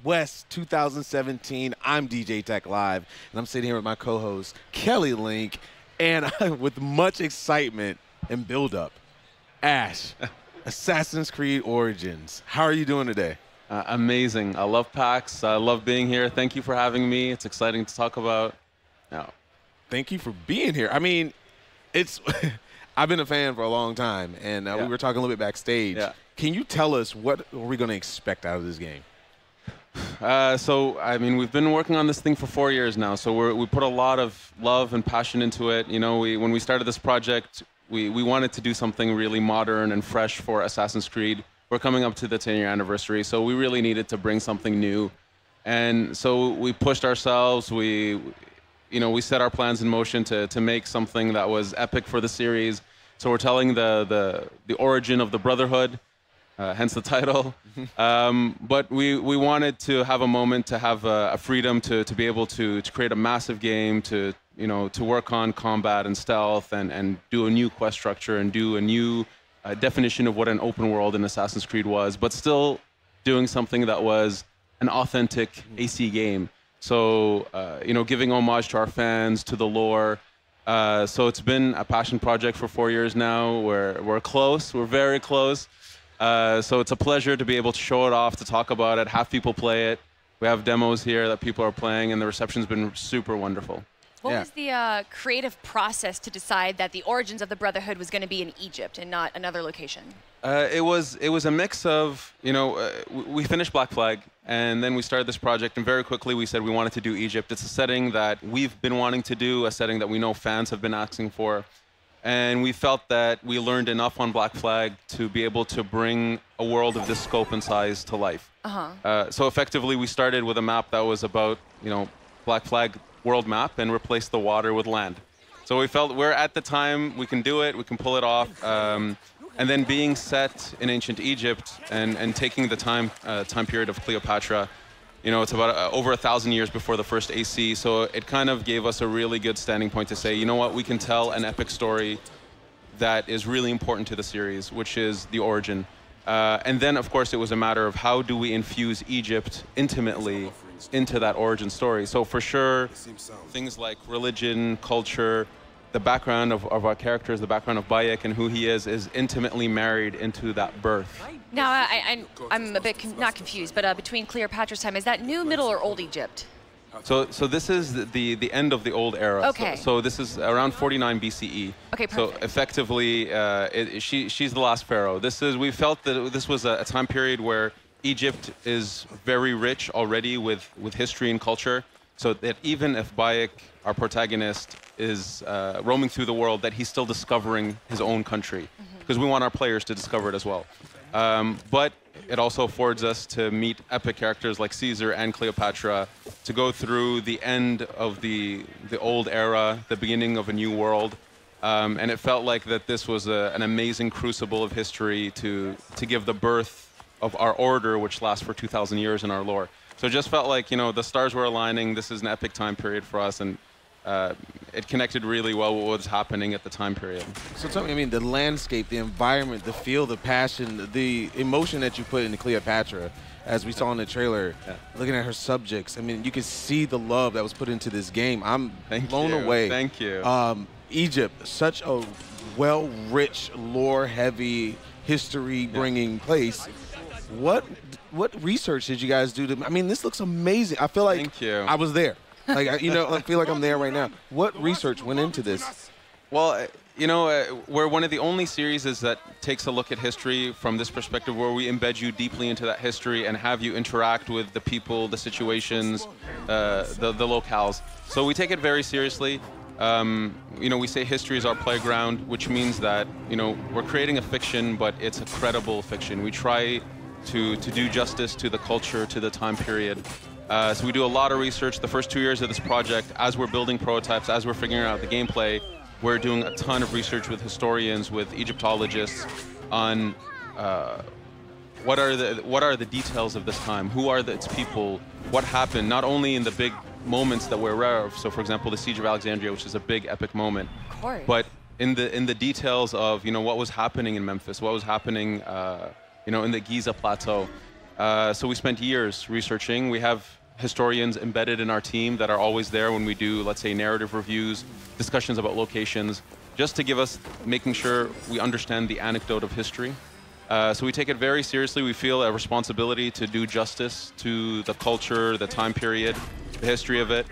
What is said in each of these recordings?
West 2017. I'm DJ Tech Live, and I'm sitting here with my co-host, Kelly Link, and with much excitement and build-up, Ash, Assassin's Creed Origins. How are you doing today? Amazing. I love PAX. I love being here. Thank you for having me. It's exciting to talk about. No. Thank you for being here. I mean, it's I've been a fan for a long time, and we were talking a little bit backstage. Yeah. Can you tell us what are we going to expect out of this game? So, I mean, we've been working on this thing for 4 years now, so we put a lot of love and passion into it. You know, when we started this project, we wanted to do something really modern and fresh for Assassin's Creed. We're coming up to the 10-year anniversary, so we really needed to bring something new. And so we pushed ourselves. We set our plans in motion to make something that was epic for the series. So we're telling the origin of the Brotherhood. Hence the title. But we wanted to have a moment to have a freedom to be able to create a massive game, to work on combat and stealth and do a new quest structure and do a new definition of what an open world in Assassin's Creed was, but still doing something that was an authentic AC game. So, giving homage to our fans, to the lore. So it's been a passion project for 4 years now. We're close. We're very close. So it's a pleasure to be able to show it off, to talk about it, have people play it. We have demos here that people are playing, and the reception's been super wonderful. What was the creative process to decide that the origins of the Brotherhood was going to be in Egypt and not another location? It was a mix of, we finished Black Flag, and then we started this project, and very quickly we said we wanted to do Egypt. It's a setting that we've been wanting to do, a setting that we know fans have been asking for. And we felt that we learned enough on Black Flag to be able to bring a world of this scope and size to life. So effectively, we started with a map that was about, Black Flag world map and replaced the water with land. So we felt we're at the time, we can do it, we can pull it off. And then being set in ancient Egypt and taking the time period of Cleopatra, it's about over 1,000 years before the first AC, so it kind of gave us a really good standing point to say, you know what, we can tell an epic story that is really important to the series, which is the origin. And then, of course, it was a matter of how do we infuse Egypt intimately into that origin story. So for sure, things like religion, culture, the background of our characters, the background of Bayek and who he is intimately married into that birth. Now, I'm a bit not confused, but between Cleopatra's time, is that New, Middle, or Old Egypt? So this is the end of the old era. Okay. So this is around 49 BCE. Okay, perfect. So effectively, she's the last pharaoh. We felt that this was a time period where Egypt is very rich already with history and culture. So that even if Bayek, our protagonist, is roaming through the world, that he's still discovering his own country, because we want our players to discover it as well. But it also affords us to meet epic characters like Caesar and Cleopatra, to go through the end of the old era, the beginning of a new world. And it felt like that this was an amazing crucible of history to give the birth of our order, which lasts for 2,000 years in our lore. So it just felt like, the stars were aligning. This is an epic time period for us, and it connected really well with what was happening at the time period. So tell me, the landscape, the environment, the feel, the passion, the emotion that you put into Cleopatra, as we saw in the trailer, looking at her subjects. You can see the love that was put into this game. I'm blown away. Thank you. Egypt, such a well-rich, lore-heavy, history-bringing place. What research did you guys do to? This looks amazing. I feel like Thank you. I was there. I feel like I'm there right now. What research went into this? Well, we're one of the only series that takes a look at history from this perspective, where we embed you deeply into that history and have you interact with the people, the situations, the locales. So we take it very seriously. We say history is our playground, which means that, we're creating a fiction, but it's a credible fiction. We try to do justice to the culture, to the time period. So we do a lot of research. The first 2 years of this project, as we're building prototypes, as we're figuring out the gameplay, we're doing a ton of research with historians, with Egyptologists on what are the details of this time, who are its people, what happened, not only in the big moments that we're aware of. So, for example, the Siege of Alexandria, which is a big epic moment. Of course. But in the details of what was happening in Memphis, what was happening in the Giza Plateau. So we spent years researching. We have historians embedded in our team that are always there when we do, let's say, narrative reviews, discussions about locations, just to give us, making sure we understand the anecdote of history. So we take it very seriously. We feel a responsibility to do justice to the culture, the time period, the history of it.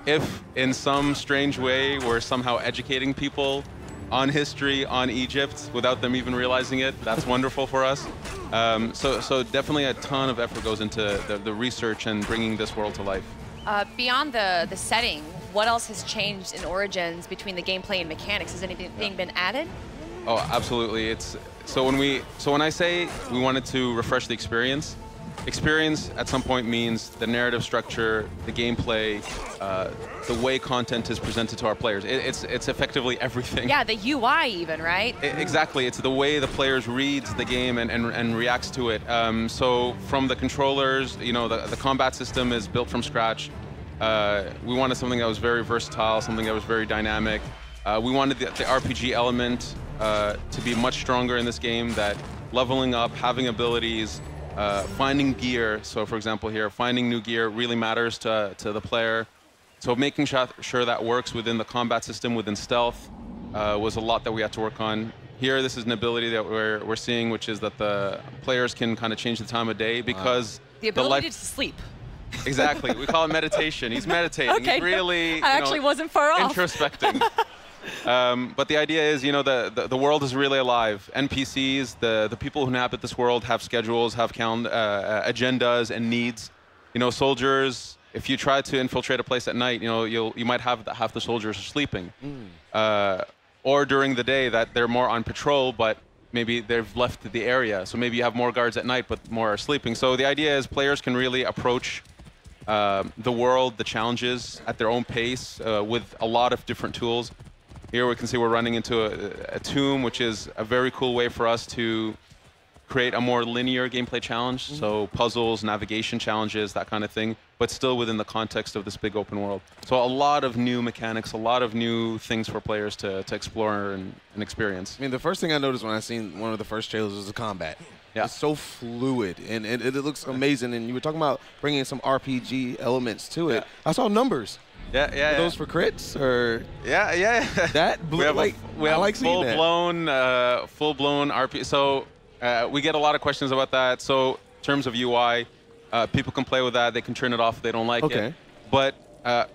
If in some strange way we're somehow educating people on history, on Egypt, without them even realizing it, that's wonderful for us. So definitely a ton of effort goes into the research and bringing this world to life. Beyond the setting, what else has changed in Origins between the gameplay and mechanics? Has anything been added? Oh, absolutely. So when I say we wanted to refresh the experience at some point means the narrative structure, the gameplay, the way content is presented to our players. It's effectively everything. Yeah, the UI even, right? Exactly. It's the way the players reads the game and reacts to it. So from the controllers, the combat system is built from scratch. We wanted something that was very versatile, something that was very dynamic. We wanted the RPG element to be much stronger in this game, that leveling up, having abilities, finding gear. So for example here, finding new gear really matters to the player. So making sure that works within the combat system, within stealth, was a lot that we had to work on. Here, this is an ability that we're seeing, which is that the players can kind of change the time of day because the ability to sleep. Exactly. We call it meditation. He's meditating. Okay. He's really I actually wasn't far off. Introspecting. But the idea is, the world is really alive. NPCs, the people who inhabit this world have schedules, have agendas and needs. Soldiers, if you try to infiltrate a place at night, you might have half the soldiers are sleeping. Or during the day that they're more on patrol, but maybe they've left the area. So maybe you have more guards at night, but more are sleeping. So the idea is players can really approach the world, the challenges at their own pace with a lot of different tools. Here we can see we're running into a tomb, which is a very cool way for us to create a more linear gameplay challenge. So puzzles, navigation challenges, that kind of thing, but still within the context of this big open world. So a lot of new mechanics, a lot of new things for players to explore and experience. I mean, the first thing I noticed when I seen one of the first trailers was the combat. Yeah. It's so fluid, and it looks amazing. And you were talking about bringing some RPG elements to it. Yeah. I saw numbers. Yeah. Are those for crits or? Yeah. That we have full-blown RPG. So we get a lot of questions about that. So in terms of UI, people can play with that. They can turn it off if they don't like it. But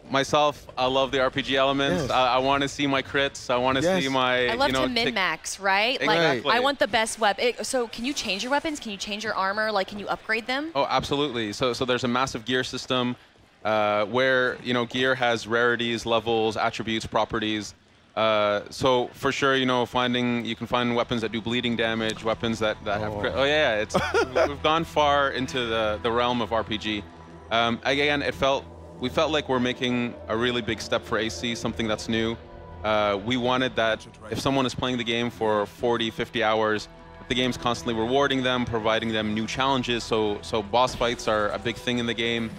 myself, I love the RPG elements. Yes. I want to see my crits. I want to see my. I love to min-max, right? Exactly. Like I want the best weapon. So can you change your weapons? Can you change your armor? Like, can you upgrade them? Oh, absolutely. So there's a massive gear system where gear has rarities, levels, attributes, properties. So for sure, you can find weapons that do bleeding damage, weapons that have crit. Oh yeah, we've gone far into the realm of RPG. Again, we felt like we're making a really big step for AC, something that's new. We wanted that if someone is playing the game for 40, 50 hours, the game's constantly rewarding them, providing them new challenges. So boss fights are a big thing in the game.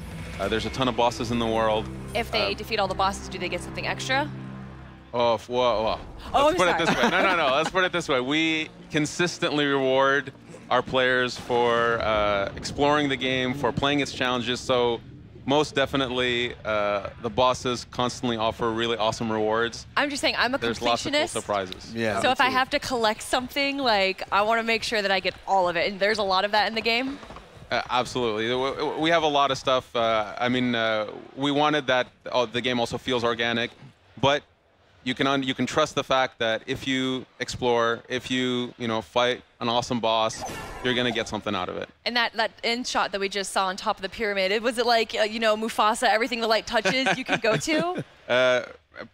There's a ton of bosses in the world. If they defeat all the bosses, do they get something extra? Oh, whoa. Let's put it this way. No. Let's put it this way. We consistently reward our players for exploring the game, for playing its challenges. So most definitely, the bosses constantly offer really awesome rewards. I'm just saying, I'm a There's completionist. lots of cool surprises. Yeah. So if I have to collect something, I want to make sure that I get all of it. And there's a lot of that in the game. Absolutely. We have a lot of stuff. We wanted that the game also feels organic, but you can trust the fact that if you explore, if you fight an awesome boss, you're gonna get something out of it. And that end shot that we just saw on top of the pyramid, was it like Mufasa, everything the light touches, you can go to?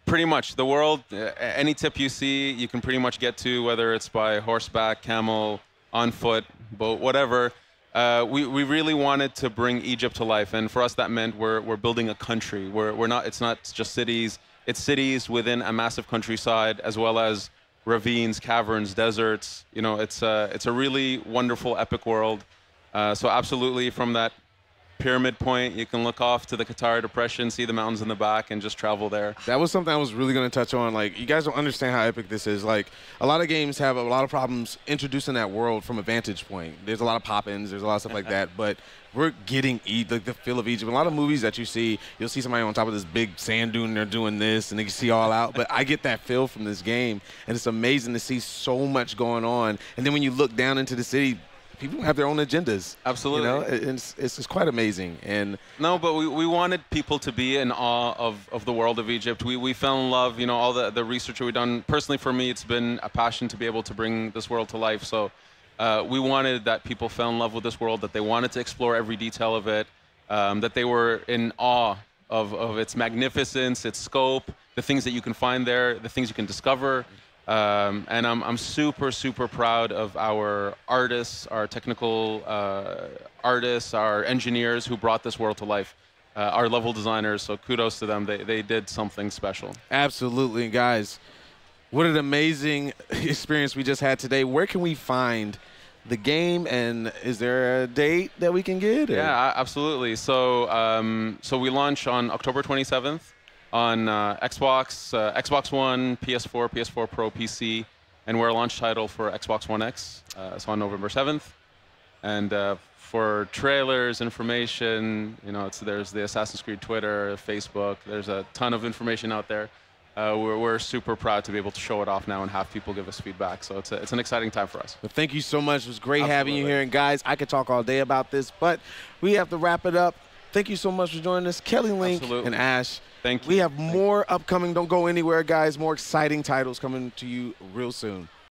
Pretty much. The world, any tip you see, you can pretty much get to, whether it's by horseback, camel, on foot, boat, whatever. We really wanted to bring Egypt to life, and for us that meant we're building a country. It's not just cities. It's cities within a massive countryside, as well as ravines, caverns, deserts. It's a really wonderful, epic world. So absolutely, from that Pyramid Point. You can look off to the Qatar Depression, see the mountains in the back, and just travel there. That was something I was really going to touch on. Like, you guys don't understand how epic this is. Like, a lot of games have a lot of problems introducing that world from a vantage point. There's a lot of pop-ins. There's a lot of stuff like that. But we're getting like the feel of Egypt. A lot of movies that you see, you'll see somebody on top of this big sand dune, and they're doing this, and they can see all out. But I get that feel from this game, and it's amazing to see so much going on. And then when you look down into the city, people have their own agendas. Absolutely. You know, it's quite amazing. And no, but we wanted people to be in awe of the world of Egypt. We fell in love, you know, all the research that we've done. Personally, for me, it's been a passion to be able to bring this world to life. So we wanted that people fell in love with this world, that they wanted to explore every detail of it, that they were in awe of its magnificence, its scope, the things that you can find there, the things you can discover. And I'm super, super proud of our artists, our technical artists, our engineers who brought this world to life, our level designers. So kudos to them. They did something special. Absolutely. And guys, what an amazing experience we just had today. Where can we find the game, and is there a date that we can get? Or? Yeah, absolutely. So, so we launch on October 27th. On Xbox, Xbox One, PS4, PS4 Pro, PC, and we're a launch title for Xbox One X. So on November 7th. And for trailers, information, you know, there's the Assassin's Creed Twitter, Facebook. There's a ton of information out there. We're super proud to be able to show it off now and have people give us feedback. So it's an exciting time for us. Well, thank you so much. It was great having you Absolutely. here. And guys, I could talk all day about this, but we have to wrap it up. Thank you so much for joining us, Kelly Link Absolutely. and Ash. Thank you. We have more upcoming. Don't go anywhere, guys. More exciting titles coming to you real soon.